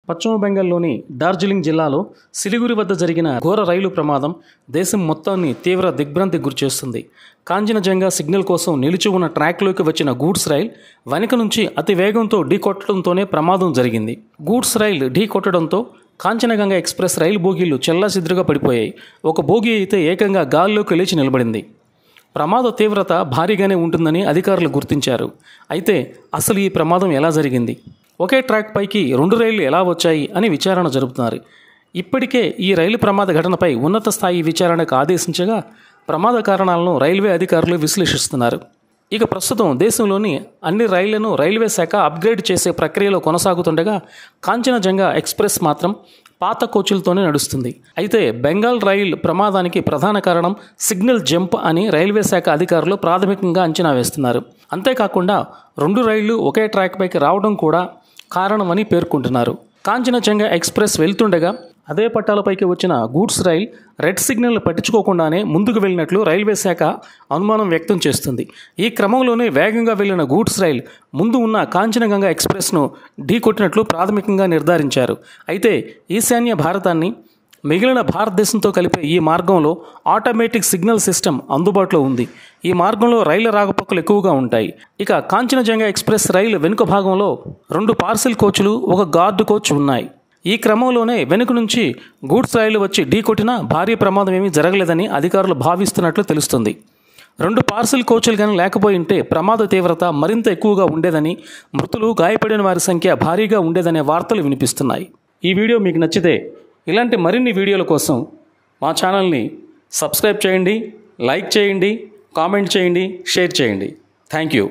పశ్చిమ బెంగాల్లోని డార్జిలింగ్ జిల్లాలో సిలిగురి వద్ద జరిగిన ఘోర రైలు ప్రమాదం దేశం మొత్తాన్ని తీవ్ర దిగ్భ్రాంతికి గురిచేస్తుంది. కాంచనజంగా సిగ్నల్ కోసం నిలిచి ఉన్న ట్రాక్లోకి వచ్చిన గూడ్స్ రైల్ వెనుక నుంచి అతి వేగంతో ఢీకొట్టడంతోనే ప్రమాదం జరిగింది. గూడ్స్ రైల్ ఢీకొట్టడంతో కాంచనగంగా ఎక్స్ప్రెస్ రైలు బోగీలు చెల్లాచెదురుగా పడిపోయాయి. ఒక బోగీ అయితే ఏకంగా గాల్లోకి లేచి నిలబడింది. ప్రమాద తీవ్రత భారీగానే ఉంటుందని అధికారులు గుర్తించారు. అయితే అసలు ఈ ప్రమాదం ఎలా జరిగింది, ఒకే ట్రాక్ పైకి 2 రైళ్లు ఎలా వచ్చాయి అని విచారణ జరుపుతున్నారు. ఇప్పటికే ఈ రైలు ప్రమాద ఘటనపై ఉన్నత స్థాయి విచారణకు ఆదేశించగా ప్రమాద కారణాలను రైల్వే అధికారులు విశ్లేషిస్తున్నారు. ఇక ప్రస్తుతం దేశంలోని అన్ని రైళ్లను రైల్వే శాఖ అప్గ్రేడ్ చేసే ప్రక్రియలో కొనసాగుతుండగా కాంచనజంగా ఎక్స్ప్రెస్ మాత్రం పాత కోచులతోనే నడుస్తుంది. అయితే బెంగాల్ రైల్ ప్రమాదానికి ప్రధాన కారణం సిగ్నల్ జంప్ అని రైల్వే శాఖ అధికారులు ప్రాథమికంగా అంచనా వేస్తున్నారు. అంతేకాకుండా 2 రైళ్లు ఒకే ట్రాక్ పైకి రావడం కూడా కారణమని పేర్కొంటున్నారు. కాంచనజంగా ఎక్స్ప్రెస్ వెళ్తుండగా అదే పట్టాలపైకి వచ్చిన గూడ్స్ రైల్ రెడ్ సిగ్నల్ పట్టించుకోకుండానే ముందుకు వెళ్ళినట్లు రైల్వే శాఖ అనుమానం వ్యక్తం చేస్తుంది. ఈ క్రమంలోనే వేగంగా వెళ్లిన గూడ్స్ రైల్ ముందు ఉన్న కాంచనగంగా ఎక్స్ప్రెస్ను ఢీకొట్టినట్లు ప్రాథమికంగా నిర్ధారించారు. అయితే ఈశాన్య భారతాన్ని మిగిలిన భారతదేశంతో కలిపే ఈ మార్గంలో ఆటోమేటిక్ సిగ్నల్ సిస్టమ్ అందుబాటులో ఉంది. ఈ మార్గంలో రైళ్ల రాకపోకలు ఎక్కువగా ఉంటాయి. ఇక కాంచనజంగా ఎక్స్ప్రెస్ రైలు వెనుక భాగంలో 2 పార్సిల్ కోచ్లు, 1 గార్డు కోచ్ ఉన్నాయి. ఈ క్రమంలోనే వెనుక నుంచి గూడ్స్ రైలు వచ్చి ఢీకొట్టినా భారీ ప్రమాదం ఏమీ జరగలేదని అధికారులు భావిస్తున్నట్లు తెలుస్తుంది. 2 పార్సిల్ కోచ్లు కానీ లేకపోయింటే ప్రమాద తీవ్రత మరింత ఎక్కువగా ఉండేదని, మృతులు, గాయపడిన వారి సంఖ్య భారీగా ఉండేదనే వార్తలు వినిపిస్తున్నాయి. ఈ వీడియో మీకు నచ్చితే ఇలాంటి మరిన్ని వీడియోల కోసం మా ఛానల్ని సబ్స్క్రైబ్ చేయండి, లైక్ చేయండి, కామెంట్ చేయండి, షేర్ చేయండి. Thank you.